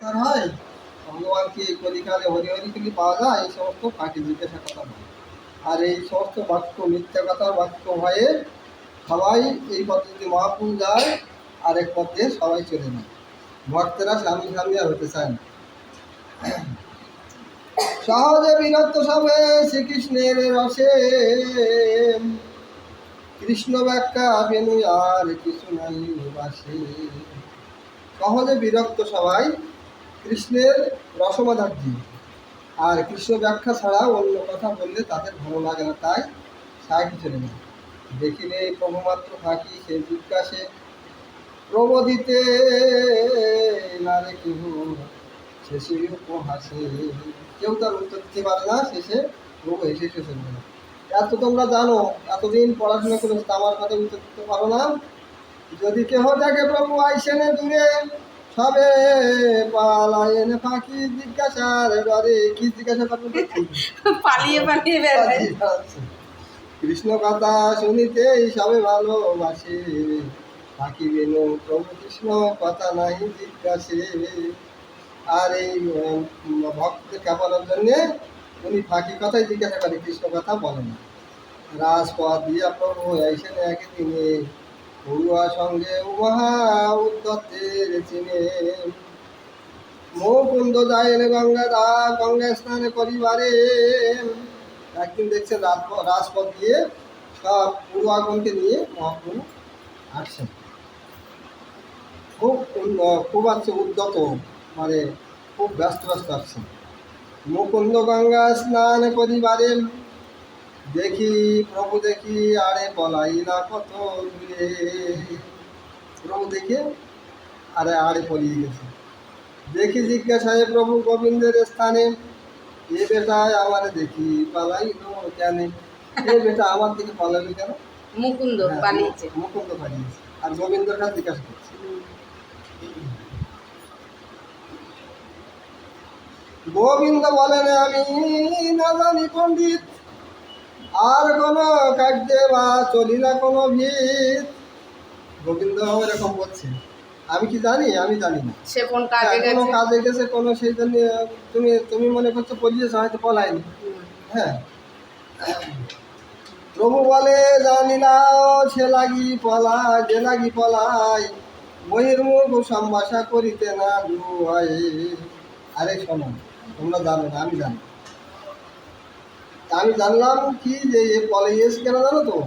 সাক্ষাৎকার হয়, ভগবান কি এই কলিকালে হরি হরি তুলি পাওয়া যায়, এই সমস্ত ফাঁকি জিজ্ঞাসা কথা নয়। আর এই সমস্ত বাক্য মিথ্যা কথার বাক্য ভয়ে সবাই এই পথে যদি মহাপুর যায় আরেক পথে সবাই চলে যায়। ভক্তেরা স্বামী স্বামী আর হতে চায় না। সহজে বিরক্ত সবে শ্রীকৃষ্ণের রসে, কৃষ্ণ ব্যাখ্যা বেনু আর কিছু নাই বাসে। সহজে বিরক্ত সবাই কৃষ্ণের রসমাধুর্য আর কৃষ্ণ ব্যাখ্যা ছাড়া অন্য কথা বললে তাদের ভালো লাগে না, তাই সাইড চলে যায়। দেখিলে প্রভু মাত্র ফাঁকি সে জিজ্ঞাসে, প্রবোধিতে না রে কেহ শেষে উপহাসে। কেউ তার উত্তর দিতে পারে না, শেষে প্রভু হেসে চলে যায়। এত তোমরা জানো, এতদিন পড়াশোনা করেছো, আমার কথা উত্তর দিতে পারো না? যদি কেহ দেখে প্রভু আইসেনে দূরে, সবে পালায়েন ফাঁকি জিজ্ঞাসার ডরে। কি জিজ্ঞাসা করবে? পালিয়ে পালিয়ে বেড়াচ্ছে। কৃষ্ণ কথা শুনিতেই সবে ভালোবাসে, ফাঁকি বেনু প্রভু কৃষ্ণ কথা নাই জিজ্ঞাসে। আর এই ভক্তদের কাপানোর জন্যে উনি ফাঁকি কথাই জিজ্ঞাসা করে, কৃষ্ণ কথা বলে না। রাজপথ দিয়া প্রভু আইসেন একদিনে, পড়ুয়া সঙ্গে উহা উদ্যতের চিনে। মুকুন্দ যাইলে গঙ্গা স্নান করিবারে। একদিন দেখছেন রাজপথ দিয়ে সব পড়ুয়াগণকে নিয়ে মহাপ্রভু আসছেন। খুব আছে উদ্যত, মানে খুব ব্যস্ত আসছেন। মুকুন্দ গঙ্গা স্নান করিবারে, দেখি প্রভু দেখি আরে পলাইলা কত দূরে। প্রভু দেখে আরে পলিয়ে গেছে। দেখি জিজ্ঞাসায় প্রভু গোবিন্দের স্থানে, এ বেটায় আমার দেখি পালাইল কেন? এ বেটা আমার দিকে পালাইল কেন? মুকুন্দ পালিয়েছে। মুকুন্দ পালিয়েছে। আর গোবিন্দর কাছে জিজ্ঞাসা করছে। গোবিন্দ বলেন, আমি না জানি পণ্ডিত, আর কোনো কার্যে বা চলি না কোনো ভিত। গোবিন্দ এরকম বলছে, আমি কি জানি? আমি জানি না। সে কোন কাজে গেছে? কোনো কাজে গেছে, কোনো সেই জন্য তুমি মনে করছো পলিয়েছে, হয়তো পলায়নি। হ্যাঁ, প্রভু বলে জানিলাও সে লাগি পলায়, যে লাগি পলায় বহির্মুখ সম্ভাষা করিতে না দুয়ায়। আরে শোনো, তোমরা জানো না, আমি জানি। আমি জানলাম কি যে এ পলাইয়েছে কেন জানো তো?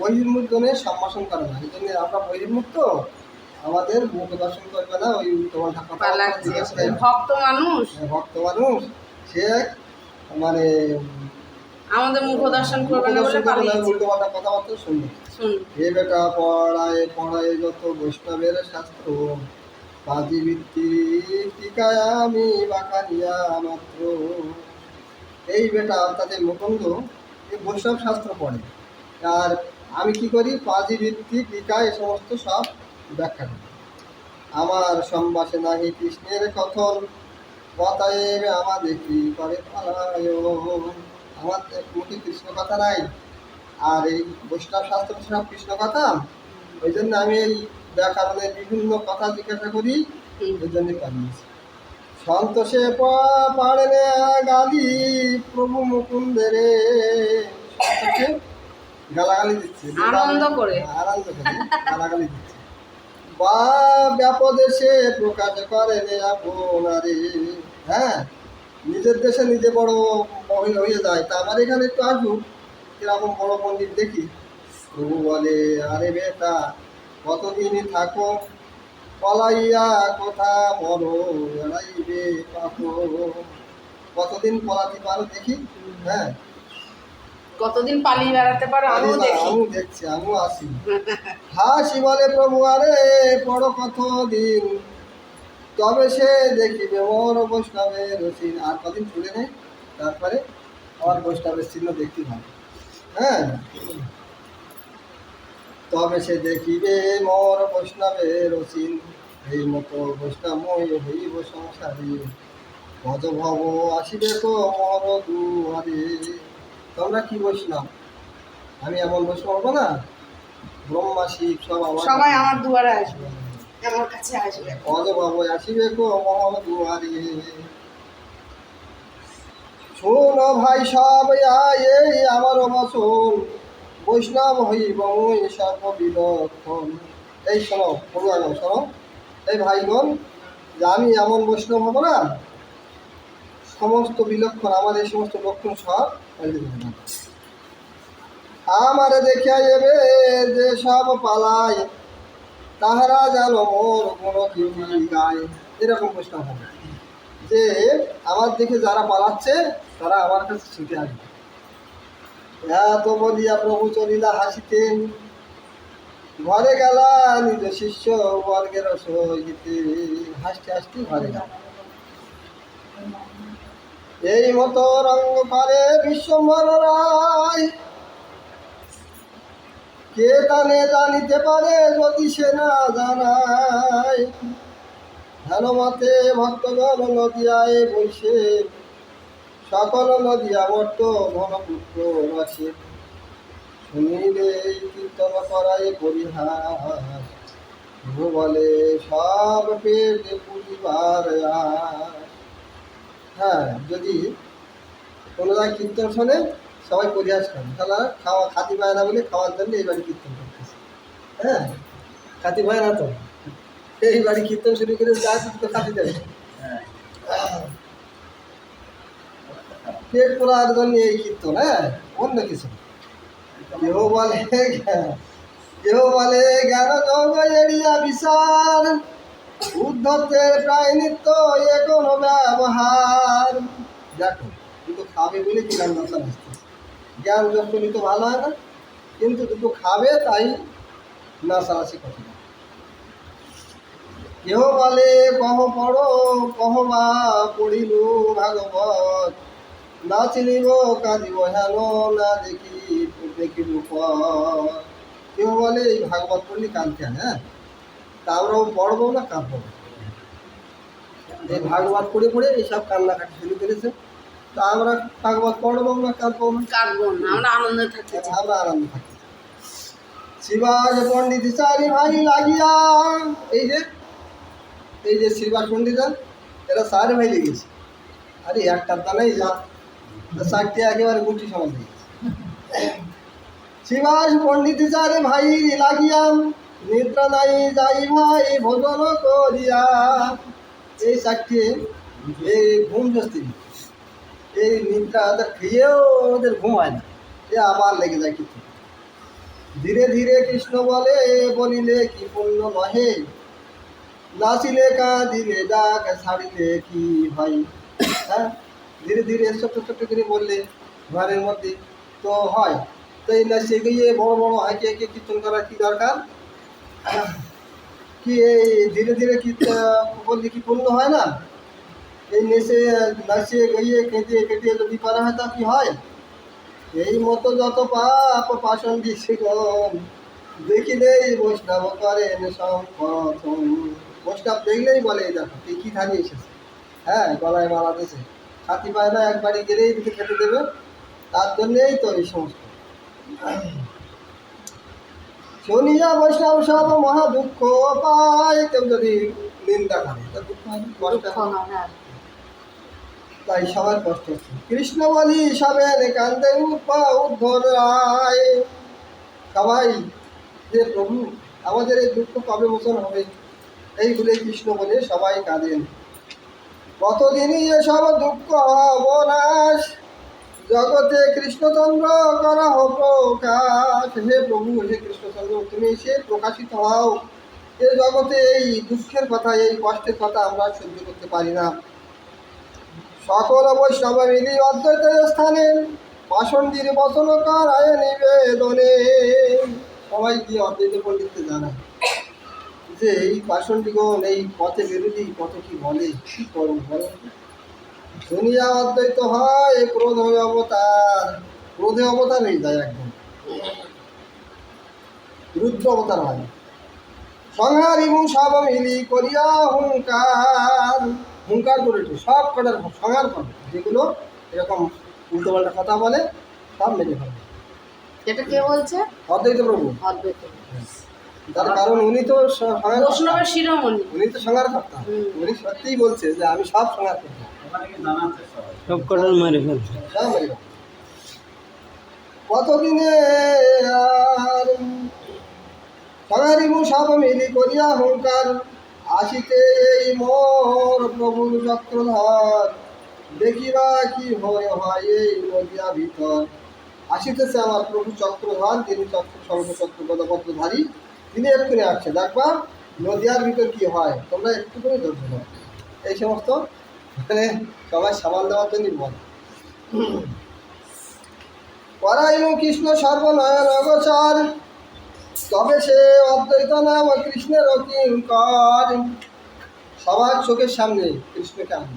বহির্মুখ জনের সম্ভাষণ করে না, এই জন্য আমরা বহির্মুখ, তো আমাদের মুখ দর্শন করবে না। ওই তোমার ভক্ত মানুষ, ভক্ত মানুষ সে মানে আমাদের মুখ দর্শন করবে না বলে পালিয়েছে। উল্টোপাল্টা কথাবার্তা শুনবে। এ বেটা পড়ায় পড়ায় যত বৈষ্ণবের শাস্ত্র, বাজি ভিত্তিক টিকায় আমি বাঁকানিয়া মাত্র। এই বেটা অর্থাৎ এই মুকুন্দ এই বৈষ্ণব শাস্ত্র পড়ে, আর আমি কি করি? পাজি ভিত্তিক টিকা এ সমস্ত সব ব্যাখ্যা করি। আমার সম্ভাষে নাহি কৃষ্ণের কথন, কথায় আমাদের কি করে পালায়। আমার মুখে কৃষ্ণ কথা নাই, আর এই বৈষ্ণব শাস্ত্র সব কৃষ্ণ কথা। ওই জন্য আমি এই ব্যাকরণের বিভিন্ন কথা জিজ্ঞাসা করি, ওই জন্য পালিয়েছি। সন্তোষে পাড়ে গালি প্রভু মুকুন্দের, সন্তোষে গালাগালি দিচ্ছে, আনন্দ করে গালাগালি দিচ্ছে। বা ব্যাপদেশে প্রকাশ করে আপনারে। হ্যাঁ, নিজের দেশে নিজে বড় মহিলা হয়ে যায়, তা আমার এখানে একটু আসুক, কিরকম বড় পণ্ডিত দেখি। প্রভু বলে, আরে বেটা কতদিনই থাকো পলাইয়া কথা বড় এড়াইবে পাখো। কতদিন পলাতে পারো দেখি। হ্যাঁ, কতদিন পালিয়ে বেড়াতে পারো আমিও দেখি। আমিও দেখছি, আমিও আসি। হাসি বলে প্রভু, আরে পড়ো কতদিন, তবে সে দেখিবে ওর বৈষ্ণবের চিহ্ন। আর কদিন চলে নেই, তারপরে আমার বৈষ্ণবের চিহ্ন দেখতে পাবে। হ্যাঁ, তবে সে দেখিবে মোর বৈষ্ণবের চিহ্ন। এই মতো বৈষ্ণবময় হইব সংসারী, ভজ ভব আসিবে তো মোর দুয়ারে। তোমরা কি বৈষ্ণব? আমি এমন বৈষ্ণব হবো না? ব্রহ্মা শিব সবাই আমার দুয়ারে আসবে। আমার কাছে আসবে। অজ বাবু আসিবে কো মহল দুয়ারে। শোনো ভাই সব এই আমার বসন, বৈষ্ণব হইব মুই সর্ববিলক্ষণ। এই শোনো পড়ুয়াগণ শোনো, এই ভাইগণ, যে আমি এমন বৈষ্ণব হব না, সমস্ত বিলক্ষণ আমার এই সমস্ত লক্ষণ সব আমারে দেখিয়া যাবে যে সব পালায়, তাহারা যেন মোর কোনো কীর্তি গায়। এরকম বৈষ্ণব হবে যে আমার দেখে যারা পালাচ্ছে তারা আমার কাছে ছুটে আসবে। এত বলিয়া প্রভু চলিলা হাসিতেন, ঘরে গেলা নিজ শিষ্য বর্গের সহিতে। হাসতে হাসতে ঘরে গেল। এই মতো রঙ্গ করে বিশ্বম্বর রায়, কে জানে জানিতে পারে যদি সে না জানায়। হেন মতে ভক্তগণ নদিয়ায় বসে, সকল নদিয়া বর্ত ঘনপুত্র রসে। শুনিলে কীর্তন করায় পরিহাস, বলে সব পেট পুরিবার আস। হ্যাঁ, যদি কোনো জায়গায় কীর্তন শোনে সবাই পরিহাস করে, তাহলে খাতি পায় না বলে খাওয়ার জন্য এই বাড়ি কীর্তন করতেছে। হ্যাঁ, খাতি পায় না তো এই বাড়ি কীর্তন শুরু করে যা তো খাতি দেবে। পেট পোড়ার জন্য এই কীর্তন, হ্যাঁ, অন্য কিছু। কেহ বলে জ্ঞান যোগ এড়িয়া বিচার, উদ্ধতের প্রায় নিত্য এ কোনো ব্যবহার। দেখো, কিন্তু খাবে বলে কি জ্ঞান দশা আসতেছে। জ্ঞান যোগ করলে তো ভালো হয় না, কিন্তু দুটো খাবে তাই নাচানাচি কথা। কেহ বলে কহ পড়ো, কহ বা পড়িল ভাগবত, না চিনিব কাঁদিব হেন না দেখিব পর। কেউ বলে এই ভাগবত পড়লে কাঁদতে হয়। হ্যাঁ, তা আমরাও পড়বো না কাঁদবো না। এই ভাগবত পড়ে পড়ে এইসব কান্নাকাটি শুরু করেছে, তা আমরা ভাগবত পড়বো না কাঁদবো না, কাঁদবো না, আমরা আনন্দে থাকি। আমরা আনন্দ থাকি। শিবাজ পণ্ডিত চারি ভাই লাগিয়া, এই যে শিবাজ পণ্ডিত এরা চারি ভাই লেগেছে। আরে একটা দানাই যা, চারটে একেবারে গুটি সমান হয়ে গেছে। শিবাজ পণ্ডিত চারে ভাই লাগিয়া, নিদ্রা নাই যাই ভাই ভোজন করিয়া। এই চারটে এই ঘুম স্বস্তি, এই নিদ্রা ওদের খেয়েও ওদের ঘুম হয় না, এ আবার লেগে যায় কিছু। ধীরে ধীরে কৃষ্ণ বলে বলিলে কি পুণ্য নহে, নাচিলে কাঁদিলে ডাক ছাড়িলে কি ভাই। হ্যাঁ, ধীরে ধীরে ছোট্ট ছোট্ট করে বললে ঘরের মধ্যে তো হয়, তো এই নাচে গিয়ে বড় বড় হাঁকে হাঁকে কীর্তন করার কি দরকার? কি এই ধীরে ধীরে কীর্তন বললে কি পূর্ণ হয় না? এই নেচে নাচিয়ে গিয়ে কেঁদে কেটে যদি করা হয় তা কি হয়? এই মতো যত পাপ পাষণ দিছিগণ, দেখিলেই বৈষ্ণব করেন সম্পথন। বৈষ্ণব দেখলেই বলে দেখো কি ধানি এসেছে। হ্যাঁ, গলায় মালা দিয়েছে, খাতি পায় না, একবারই গেলেই দিকে খেতে দেবে। তার জন্যেই তো এই সমস্ত। শুনিয়া বৈষ্ণব সব মহা দুঃখ পায়। কেউ যদি নিন্দা করে তা দুঃখ হয় না, কষ্ট হয়। তাই সবার কষ্ট হচ্ছে। কৃষ্ণ বলি সবে কান্দে উদ্ধর রায়। সবাই যে প্রভু আমাদের এই দুঃখ কবে মোচন হবে, এই বলে কৃষ্ণ বলে সবাই কাঁদেন। কতদিনই এসব দুঃখ অবনাশ, জগতে কৃষ্ণচন্দ্র করা হোক প্রকাশ। হে প্রভু, হে কৃষ্ণচন্দ্র, তুমি এসে প্রকাশিত হও। এ জগতে এই দুঃখের কথা, এই কষ্টের কথা আমরা সহ্য করতে পারি না। সকল বৈষ্ণব মিলি অদ্বৈতের স্থানে, পাষণ্ডীর বচন করায় নিবেদনে। সবাই গিয়ে অদ্বৈত পণ্ডিতকে জানায় যে এই পাষণ্ডীগণ এই পথে বেরোলি, পথে কি বলে, কি করব বলো। শুনিয়া অদ্বৈত হয় ক্রোধে অবতার, ক্রোধে অবতার হয়ে যায়, একদম রুদ্র অবতার হয়। সংহার এবং সব মিলি করিয়া হুঙ্কার, হুঙ্কার করে সব কটার সংহার করে, যেগুলো এরকম উল্টোপাল্টা কথা বলে সব মেরে ফেলে। এটা কে বলছে? অদ্বৈত প্রভু। অদ্বৈত। তার কারণ উনি তো সংহার বৈষ্ণবের শিরোমণি। উনি তো সংহার করতেন। উনি সত্যিই বলছে যে আমি সব সংহার করতাম, সব কটার মারে ফেলছে। সব মেরে ফেলতাম। কতদিনে আর সংহারিমু সব মিলি করিয়া হুঙ্কার, আসিতে এই মোর প্রভুর চক্রধর, দেখিবা কি হয় হয় এই নদিয়া ভিতর। আসিতেছে আমার প্রভু চক্রধর, তিনি চক্র সর্বচক্র গদপদ্মধারী, তিনি এক্ষুনি আসছে, দেখবা নদিয়ার ভিতর কি হয়, তোমরা একটু করে ধরবে না। এই সমস্ত মানে সবাই সামাল দেওয়ার জন্য বল। পরাইনু কৃষ্ণ সর্বনয়ন অগোচর, তবে সে অদ্বৈত নাম কৃষ্ণের কিঙ্কর। সবার চোখের সামনে কৃষ্ণকে আনি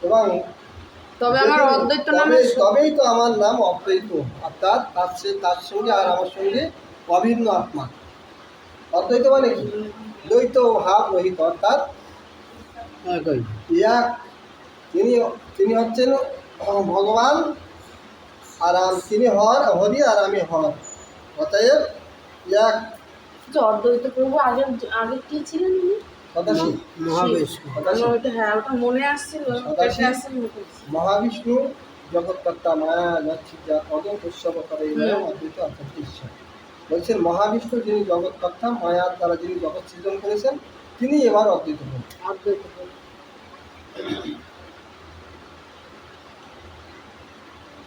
এবং তবে আমার অদ্বৈত নামে তবেই তো আমার নাম অদ্বৈত, অর্থাৎ তার সঙ্গে আর আমার সঙ্গে অভিন্ন আত্মা। অদ্বৈত মানে কি? দ্বৈত ভাব রহিত, অর্থাৎ এক। তিনি হচ্ছেন ভগবান, আর তিনি হরি আর আমি হর, অতএব এক। যে অদ্বৈত প্রভু আগে আগে কি ছিলেন উনি? সদাশিব, মহাবিষ্ণু। আমার ওটা হ্যাঁ ওটা মনে আসছিল, পেটে আসছিল মুখে। মহাবিষ্ণু, জগৎকর্তা, মায়া যাচ্ছিতা অদন্ত উৎসব করে অদ্বৈত অর্থাৎ ঈশ্বর। বলছেন মহাবিষ্ণু যিনি জগৎকর্তা, মায়ার দ্বারা যিনি জগৎ সৃজন করেছেন, তিনি এবার অদ্বৈত প্রভু। অদ্বৈত প্রভু।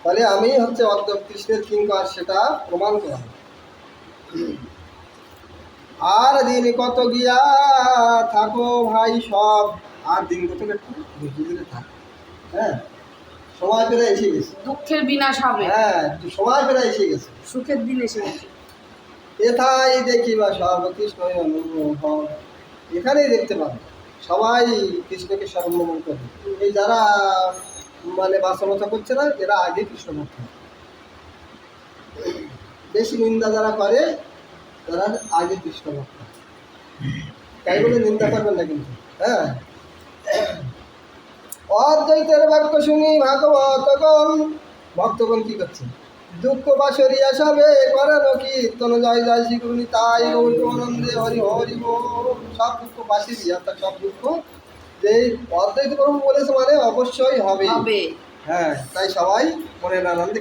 তাহলে আমি হচ্ছে অদ্বৈত কৃষ্ণের কিঙ্কর, সেটা প্রমাণ করা হয়। আর দিন কত গিয়া থাকো ভাই সব, আর দিন কত একটু ধীরে ধীরে থাক। হ্যাঁ, সময় ফেরা এসে গেছে। দুঃখের বিনাশ হবে, হ্যাঁ, সময় ফেরা এসে গেছে। সুখের দিন এসে গেছে। এথাই দেখিবা সব কৃষ্ণ অনুভব, এখানেই দেখতে পাবে সবাই কৃষ্ণকে স্মরণ করে। এই যারা মানে বাসনতা করছে না, এরা আগে কৃষ্ণ ভক্ত। বেশি নিন্দা যারা করে তারা আগে কৃষ্ণ ভক্ত। তাই বলে নিন্দা করবেন না কিন্তু। হ্যাঁ, অদ্বৈতের বাক্য শুনি ভাগবতগণ, ভক্তগণ কি করছে? দুঃখ বা সরিয়া সবে করেন কীর্তন, জয় জয় শ্রীগুরুনি তাই গৌরানন্দে হরি হরি বল। সব দুঃখ বাসি দিয়া, তার সব দুঃখ যে অদ্বৈত প্রভু বলেছে মানে অবশ্যই হবে। হবে। হ্যাঁ, তাই সবাই মনের আনন্দে